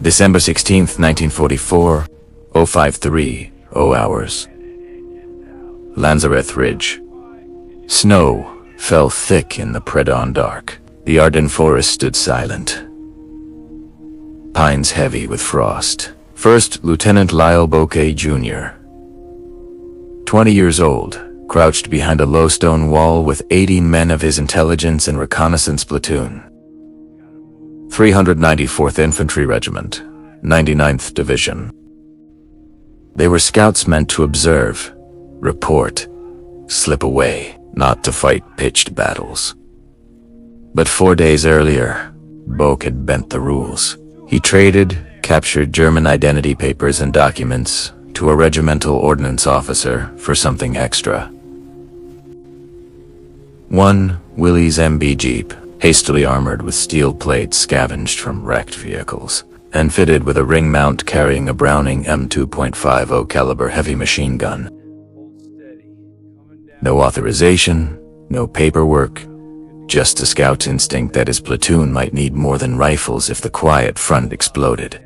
December 16th, 1944, 0530 hours. Lanzareth Ridge. Snow fell thick in the pre-dawn dark. The Ardennes forest stood silent. Pines heavy with frost. First Lieutenant Lyle Bouquet Jr., 20 years old, crouched behind a low stone wall with 18 men of his intelligence and reconnaissance platoon. 394th Infantry Regiment, 99th Division. They were scouts meant to observe, report, slip away, not to fight pitched battles. But 4 days earlier, Boak had bent the rules. He traded, captured German identity papers and documents to a regimental ordnance officer for something extra. One Willys MB Jeep, hastily armored with steel plates scavenged from wrecked vehicles, and fitted with a ring mount carrying a Browning M2.50 caliber heavy machine gun. No authorization, no paperwork, just a scout's instinct that his platoon might need more than rifles if the quiet front exploded.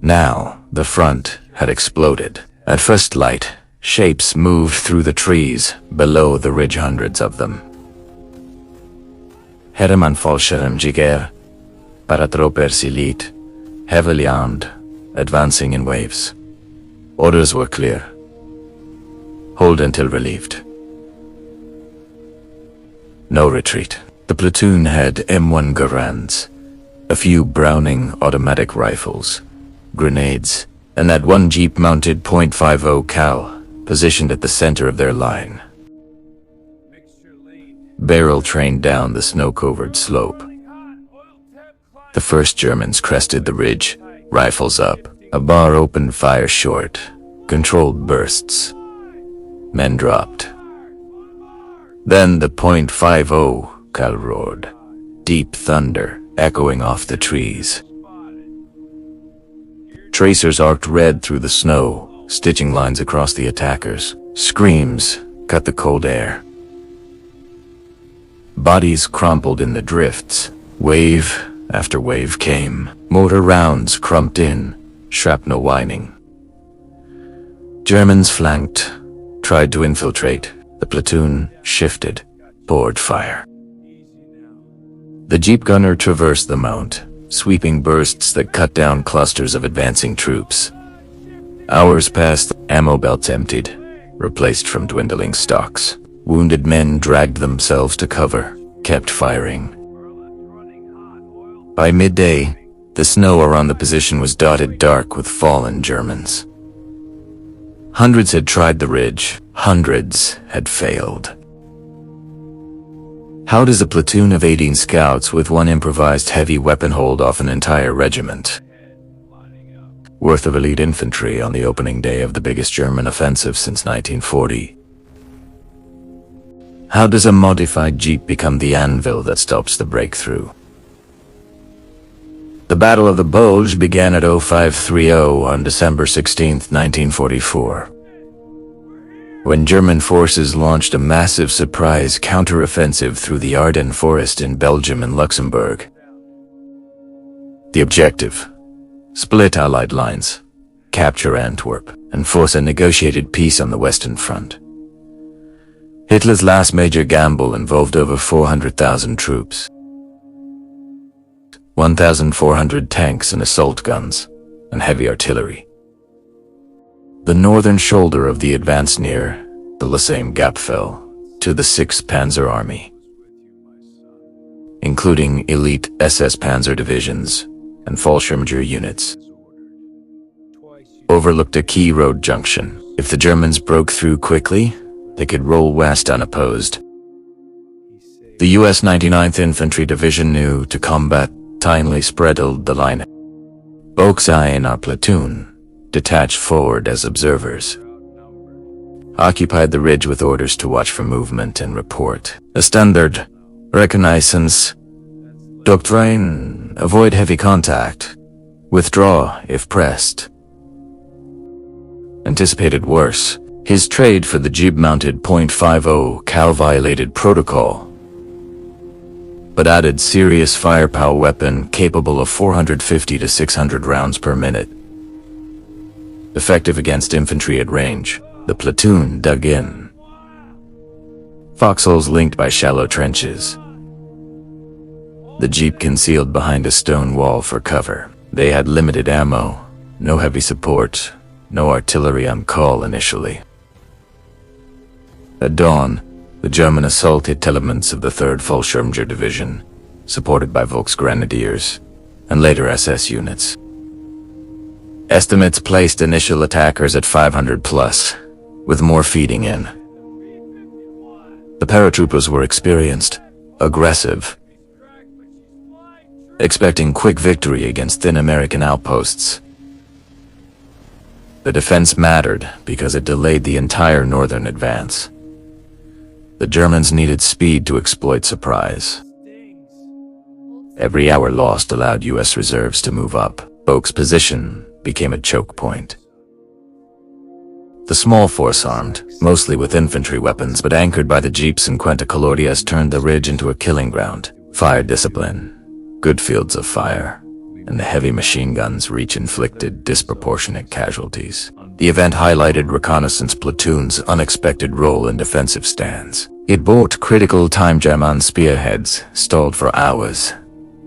Now, the front had exploded. At first light, shapes moved through the trees, below the ridge, hundreds of them. Herman Fallschirmjäger, Paratropper Elite, heavily armed, advancing in waves. Orders were clear. Hold until relieved. No retreat. The platoon had M1 Garands, a few Browning automatic rifles, grenades, and that one Jeep-mounted .50 cal positioned at the center of their line. Barrel trained down the snow-covered slope. The first Germans crested the ridge, rifles up. A bar opened fire short, controlled bursts. Men dropped. Then the .50 cal roared, deep thunder echoing off the trees. Tracers arced red through the snow, stitching lines across the attackers. Screams cut the cold air. Bodies crumpled in the drifts. Wave after wave came. Mortar rounds crumped in, shrapnel whining. Germans flanked, tried to infiltrate. The platoon shifted, poured fire. The jeep gunner traversed the mount, sweeping bursts that cut down clusters of advancing troops. Hours passed, ammo belts emptied, replaced from dwindling stocks. Wounded men dragged themselves to cover, kept firing. By midday, the snow around the position was dotted dark with fallen Germans. Hundreds had tried the ridge, hundreds had failed. How does a platoon of 18 scouts with one improvised heavy weapon hold off an entire regiment? Worth of elite infantry on the opening day of the biggest German offensive since 1940. How does a modified jeep become the anvil that stops the breakthrough? The Battle of the Bulge began at 0530 on December 16, 1944. When German forces launched a massive surprise counteroffensive through the Ardennes forest in Belgium and Luxembourg. The objective: split Allied lines, capture Antwerp, and force a negotiated peace on the Western Front. Hitler's last major gamble involved over 400,000 troops. 1,400 tanks and assault guns, and heavy artillery. The northern shoulder of the advance near the Lossame Gap fell to the 6th Panzer Army, including elite SS Panzer divisions and Fallschirmjäger units. Overlooked a key road junction. If the Germans broke through quickly, they could roll west unopposed. The US 99th Infantry Division knew to combat tinely spreaded the line. Bullseye in our platoon, detached forward as observers, occupied the ridge with orders to watch for movement and report. A standard reconnaissance doctrine: avoid heavy contact, withdraw if pressed. Anticipated worse. His trade for the jeep-mounted .50 cal violated protocol. but added serious firepower weapon capable of 450 to 600 rounds per minute. Effective against infantry at range, the platoon dug in foxholes linked by shallow trenches. The jeep concealed behind a stone wall for cover. They had limited ammo, no heavy support, no artillery on call initially. At dawn, the German assault hit elements of the 3rd Fallschirmjäger Division, supported by Volksgrenadiers, and later SS units. Estimates placed initial attackers at 500 plus, with more feeding in. The paratroopers were experienced, aggressive, expecting quick victory against thin American outposts. The defense mattered because it delayed the entire northern advance. The Germans needed speed to exploit surprise. Every hour lost allowed U.S. reserves to move up. Boak's position became a choke point. The small force armed, mostly with infantry weapons but anchored by the jeeps and cuentacolorías, turned the ridge into a killing ground. Fire discipline, good fields of fire, and the heavy machine guns' reach inflicted disproportionate casualties. The event highlighted reconnaissance platoons' unexpected role in defensive stands. It brought critical time German spearheads, stalled for hours,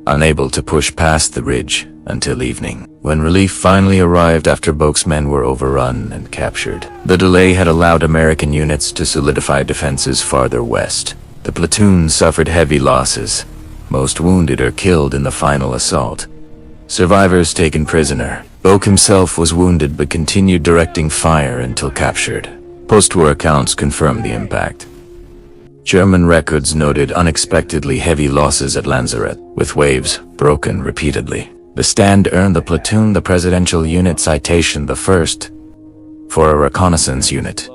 unable to push past the ridge until evening, when relief finally arrived after Boak's men were overrun and captured. The delay had allowed American units to solidify defenses farther west. The platoon suffered heavy losses, most wounded or killed in the final assault. Survivors taken prisoner. Boak himself was wounded but continued directing fire until captured. Post-war accounts confirmed the impact. German records noted unexpectedly heavy losses at Lanzaret, with waves broken repeatedly. The stand earned the platoon the Presidential Unit Citation the First for a reconnaissance unit,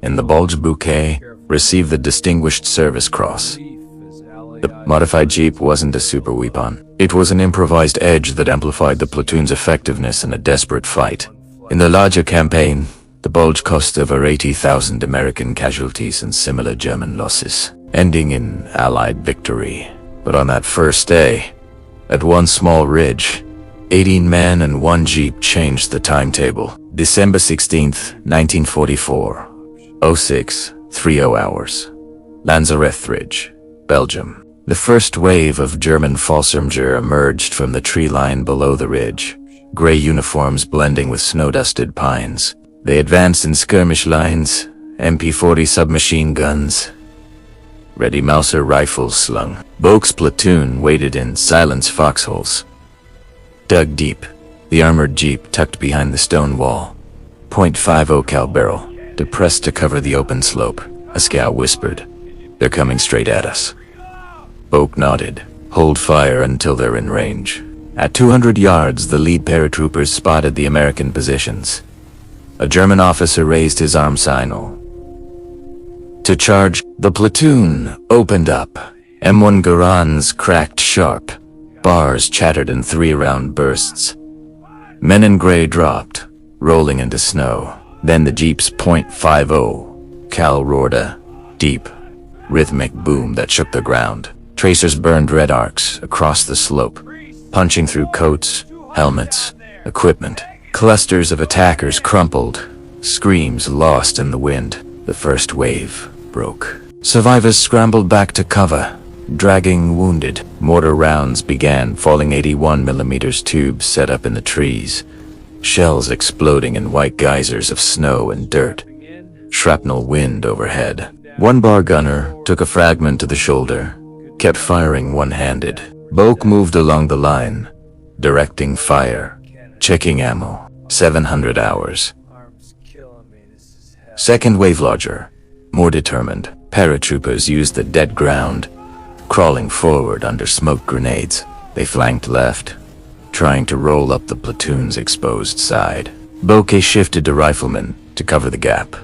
and the Bulge Bouquet received the Distinguished Service Cross. The modified jeep wasn't a super weapon. It was an improvised edge that amplified the platoon's effectiveness in a desperate fight. In the larger campaign, the Bulge cost over 80,000 American casualties and similar German losses, ending in Allied victory. But on that first day, at one small ridge, 18 men and one jeep changed the timetable. December 16th, 1944, 06:30 hours. Lanzaret Ridge, Belgium. The first wave of German Fallschirmjäger emerged from the tree line below the ridge, gray uniforms blending with snow-dusted pines. They advanced in skirmish lines, MP-40 submachine guns, ready Mauser rifles slung. Boak's platoon waited in silence foxholes, dug deep, the armored jeep tucked behind the stone wall. .50 cal barrel, depressed to cover the open slope. A scout whispered, "They're coming straight at us." Boak nodded. "Hold fire until they're in range." At 200 yards, the lead paratroopers spotted the American positions. A German officer raised his arm signal to charge. The platoon opened up. M1 Garands cracked sharp. Bars chattered in 3-round bursts. Men in gray dropped, rolling into snow. Then the jeep's .50 cal roared a deep, rhythmic boom that shook the ground. Tracers burned red arcs across the slope, punching through coats, helmets, equipment. Clusters of attackers crumpled, screams lost in the wind. The first wave broke. Survivors scrambled back to cover, dragging wounded. Mortar rounds began falling, 81mm tubes set up in the trees, shells exploding in white geysers of snow and dirt. Shrapnel wind overhead. One bar gunner took a fragment to the shoulder, kept firing one-handed. Boak moved along the line, directing fire, checking ammo. 700 hours. Second wave larger, more determined. Paratroopers used the dead ground, crawling forward under smoke grenades. They flanked left, trying to roll up the platoon's exposed side. Bouquet shifted to riflemen to cover the gap.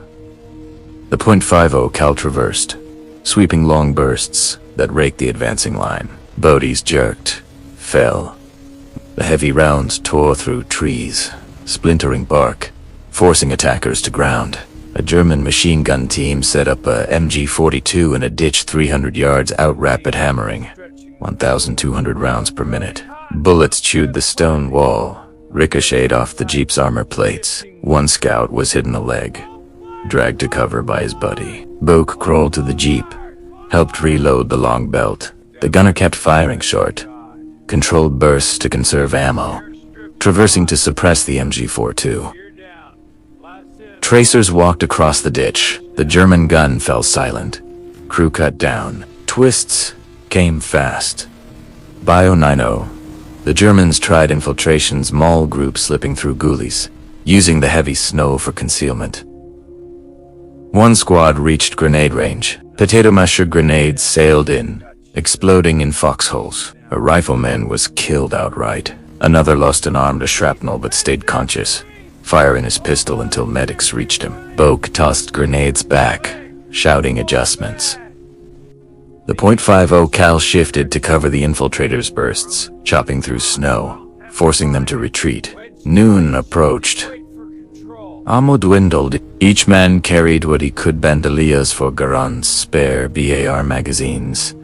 The .50 cal traversed, sweeping long bursts that raked the advancing line. Bodies jerked, fell. The heavy rounds tore through trees, splintering bark, forcing attackers to ground. A German machine gun team set up a MG-42 in a ditch 300 yards out, rapid hammering. 1,200 rounds per minute. Bullets chewed the stone wall, ricocheted off the Jeep's armor plates. One scout was hit in the leg, dragged to cover by his buddy. Boak crawled to the Jeep, helped reload the long belt. The gunner kept firing short, controlled bursts to conserve ammo, traversing to suppress the MG-42. Tracers walked across the ditch. The German gun fell silent. Crew cut down. Twists came fast. By 090, the Germans tried infiltration, small groups slipping through gullies, using the heavy snow for concealment. One squad reached grenade range. Potato masher grenades sailed in, exploding in foxholes. A rifleman was killed outright. Another lost an arm to shrapnel but stayed conscious, firing his pistol until medics reached him. Boak tossed grenades back, shouting adjustments. The .50 cal shifted to cover the infiltrators' bursts, chopping through snow, forcing them to retreat. Noon approached. Ammo dwindled. Each man carried what he could: bandoliers for Garand's spare BAR magazines,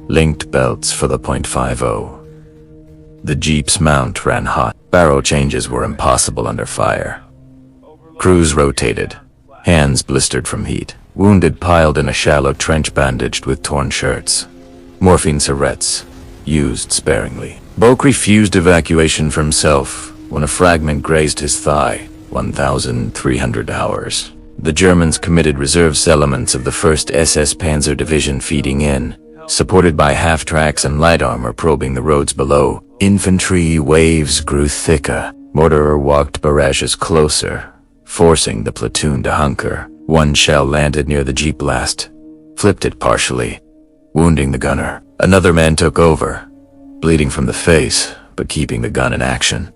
linked belts for the .50. The Jeep's mount ran hot. Barrel changes were impossible under fire. Crews rotated, hands blistered from heat. Wounded piled in a shallow trench bandaged with torn shirts. Morphine syrettes, used sparingly. Boak refused evacuation for himself when a fragment grazed his thigh. 1,300 hours. The Germans committed reserves elements of the 1st SS Panzer Division feeding in, supported by half-tracks and light armor probing the roads below. Infantry waves grew thicker. Mortar walked barrages closer, forcing the platoon to hunker. One shell landed near the Jeep blast, flipped it partially, wounding the gunner. Another man took over, bleeding from the face, but keeping the gun in action.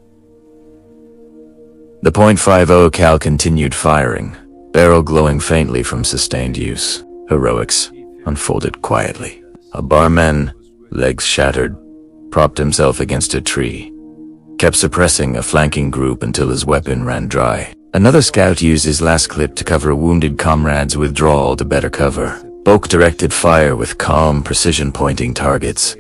The .50 cal continued firing, barrel glowing faintly from sustained use. Heroics unfolded quietly. A barman, legs shattered, propped himself against a tree, kept suppressing a flanking group until his weapon ran dry. Another scout used his last clip to cover a wounded comrade's withdrawal to better cover. Boak directed fire with calm precision, pointing targets,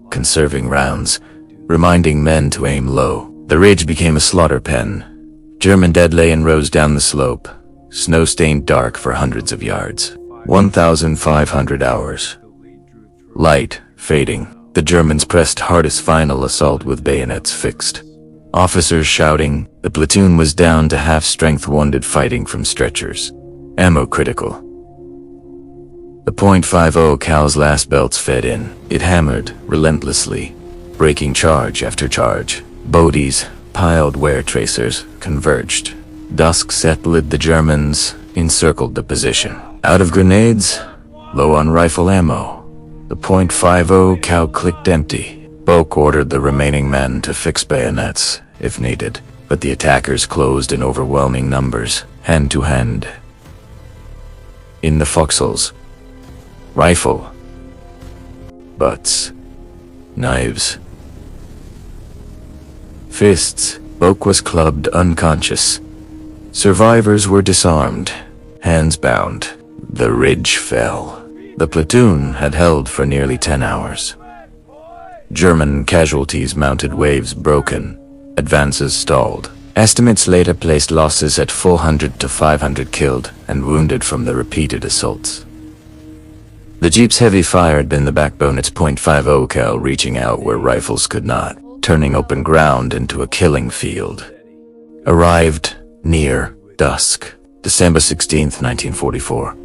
conserving rounds, reminding men to aim low. The ridge became a slaughter pen. German dead lay in rows down the slope, snow-stained dark for hundreds of yards. 1,500 hours. Light fading. The Germans pressed hardest final assault with bayonets fixed. Officers shouting. The platoon was down to half-strength wounded fighting from stretchers. Ammo critical. The .50 cal's last belts fed in. It hammered relentlessly, breaking charge after charge. Bodies, piled wear tracers, converged. Dusk settled. The Germans encircled the position. Out of grenades, low on rifle ammo. The .50 cal clicked empty. Boak ordered the remaining men to fix bayonets, if needed, but the attackers closed in overwhelming numbers, hand to hand. In the foxholes, rifle, butts, knives, fists. Boak was clubbed unconscious. Survivors were disarmed, hands bound. The ridge fell. The platoon had held for nearly 10 hours. German casualties mounted waves broken. Advances stalled. Estimates later placed losses at 400 to 500 killed and wounded from the repeated assaults. The Jeep's heavy fire had been the backbone, its .50 cal reaching out where rifles could not, turning open ground into a killing field. Arrived near dusk, December 16th, 1944.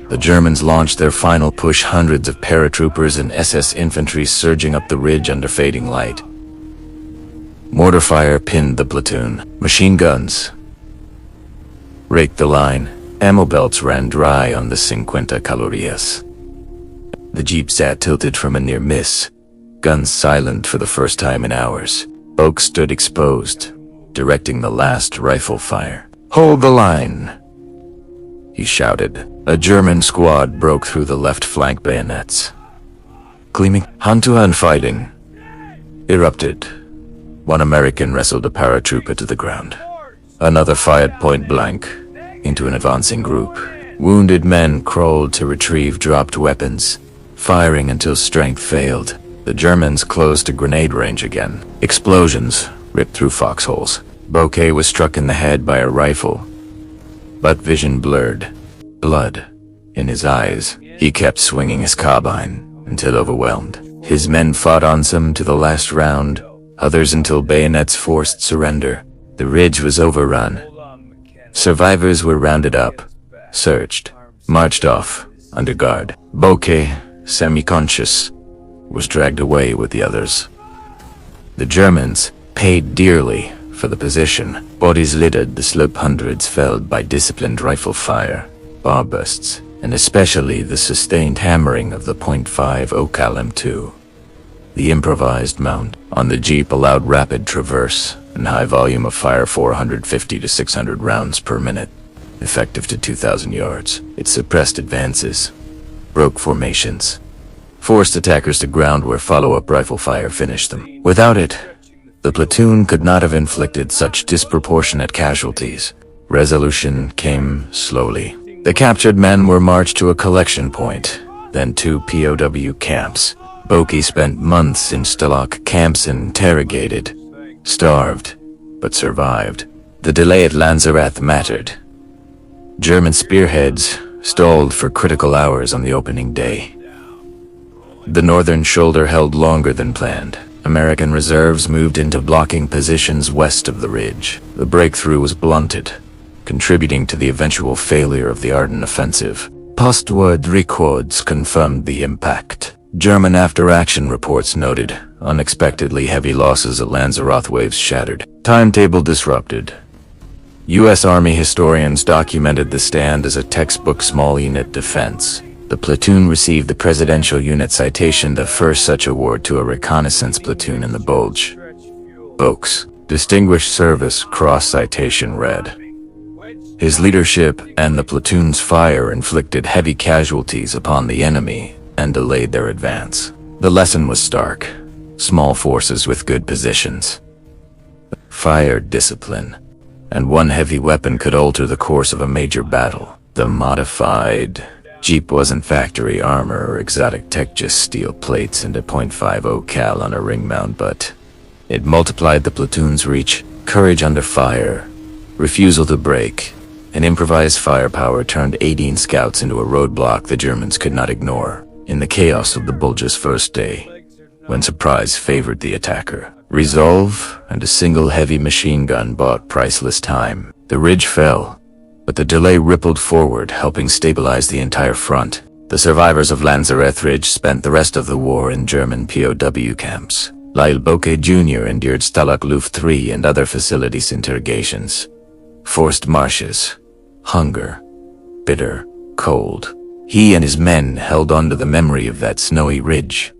The Germans launched their final push, hundreds of paratroopers and SS infantry surging up the ridge under fading light. Mortar fire pinned the platoon. Machine guns raked the line. Ammo belts ran dry on the 50 calorías. The Jeep sat tilted from a near miss, guns silent for the first time in hours. Boak stood exposed, directing the last rifle fire. "Hold the line!" he shouted. A German squad broke through the left flank bayonets. Gleaming hand-to-hand fighting erupted. One American wrestled a paratrooper to the ground. Another fired point blank into an advancing group. Wounded men crawled to retrieve dropped weapons, firing until strength failed. The Germans closed a grenade range again. Explosions ripped through foxholes. Bouquet was struck in the head by a rifle, but vision blurred. Blood in his eyes. He kept swinging his carbine until overwhelmed. His men fought on some to the last round, others until bayonets forced surrender. The ridge was overrun. Survivors were rounded up, searched, marched off, under guard. Bouquet, semi-conscious, was dragged away with the others. The Germans paid dearly for the position. Bodies littered the slope, hundreds felled by disciplined rifle fire, bar bursts, and especially the sustained hammering of the .50 cal M2. The improvised mount on the Jeep allowed rapid traverse and high volume of fire, 450 to 600 rounds per minute, effective to 2,000 yards. It suppressed advances, broke formations, forced attackers to ground where follow-up rifle fire finished them. Without it, the platoon could not have inflicted such disproportionate casualties. Resolution came slowly. The captured men were marched to a collection point, then 2 POW camps. Bouquet spent months in Stalag camps, interrogated, starved, but survived. The delay at Lanzareth mattered. German spearheads stalled for critical hours on the opening day. The northern shoulder held longer than planned. American reserves moved into blocking positions west of the ridge. The breakthrough was blunted, contributing to the eventual failure of the Ardennes offensive. Postword records confirmed the impact. German after-action reports noted unexpectedly heavy losses at Lanzarote, waves shattered, timetable disrupted. U.S. Army historians documented the stand as a textbook small unit defense. The platoon received the Presidential Unit Citation, the first such award to a reconnaissance platoon in the Bulge. Oakes, Distinguished Service Cross Citation read, "His leadership and the platoon's fire inflicted heavy casualties upon the enemy and delayed their advance." The lesson was stark. Small forces with good positions, fire discipline, and one heavy weapon could alter the course of a major battle. The modified Jeep wasn't factory armor or exotic tech, just steel plates and a .50 cal on a ring mount, but it multiplied the platoon's reach, courage under fire, refusal to break, and improvised firepower turned 18 scouts into a roadblock the Germans could not ignore. In the chaos of the Bulge's first day, when surprise favored the attacker, resolve and a single heavy machine gun bought priceless time. The ridge fell, but the delay rippled forward, helping stabilize the entire front. The survivors of Lanzareth Ridge spent the rest of the war in German POW camps. Lyle Bouquet Jr. endured Stalag Luft III and other facilities interrogations, forced marshes, hunger, bitter cold. He and his men held on to the memory of that snowy ridge.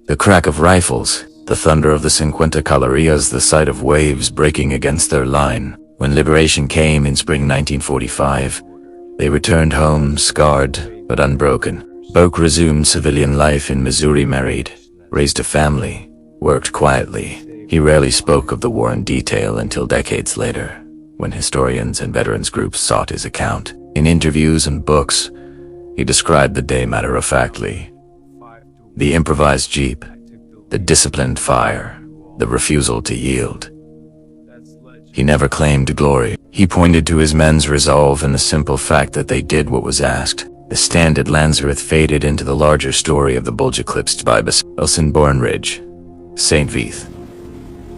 The crack of rifles, the thunder of the 50 Cavalerias, the sight of waves breaking against their line. When liberation came in spring 1945, they returned home scarred but unbroken. Bouquet resumed civilian life in Missouri, married, raised a family, worked quietly. He rarely spoke of the war in detail until decades later, when historians and veterans groups sought his account. In interviews and books, he described the day matter-of-factly. The improvised Jeep, the disciplined fire, the refusal to yield. He never claimed glory. He pointed to his men's resolve and the simple fact that they did what was asked. The stand at Lanzareth faded into the larger story of the Bulge, eclipsed by Elsenborn Ridge, St. Vith.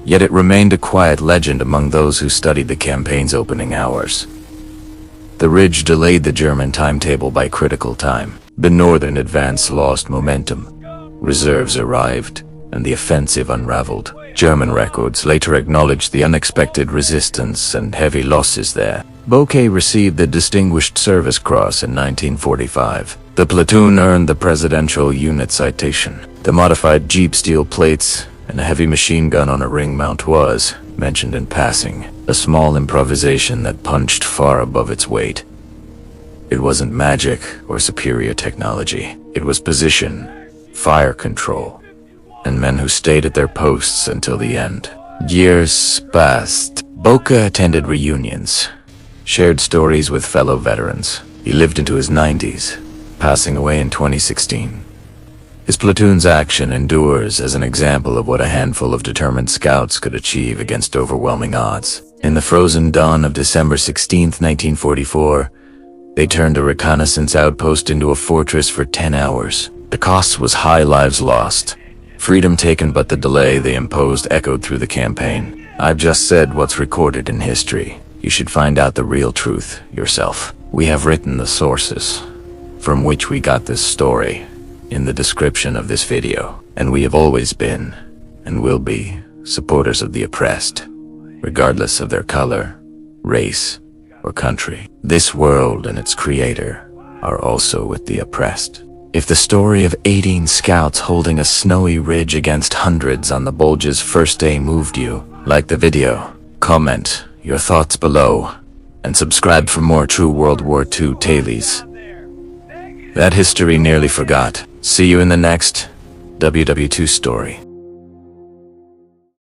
Yet it remained a quiet legend among those who studied the campaign's opening hours. The ridge delayed the German timetable by critical time. The northern advance lost momentum. Reserves arrived, and the offensive unraveled. German records later acknowledged the unexpected resistance and heavy losses there. Bouquet received the Distinguished Service Cross in 1945. The platoon earned the Presidential Unit Citation. The modified Jeep steel plates and a heavy machine gun on a ring mount was, mentioned in passing, a small improvisation that punched far above its weight. It wasn't magic or superior technology. It was position, fire control, and men who stayed at their posts until the end. Years passed. Bouquet attended reunions, shared stories with fellow veterans. He lived into his 90s, passing away in 2016. His platoon's action endures as an example of what a handful of determined scouts could achieve against overwhelming odds. In the frozen dawn of December 16, 1944, they turned a reconnaissance outpost into a fortress for 10 hours. The cost was high lives lost, freedom taken, but the delay they imposed echoed through the campaign. I've just said what's recorded in history. You should find out the real truth yourself. We have written the sources from which we got this story in the description of this video, and we have always been, and will be, supporters of the oppressed, regardless of their color, race, or country. This world and its creator are also with the oppressed. If the story of 18 scouts holding a snowy ridge against hundreds on the Bulge's first day moved you, like the video, comment your thoughts below, and subscribe for more true World War II tales that history nearly forgot. See you in the next WW2 story.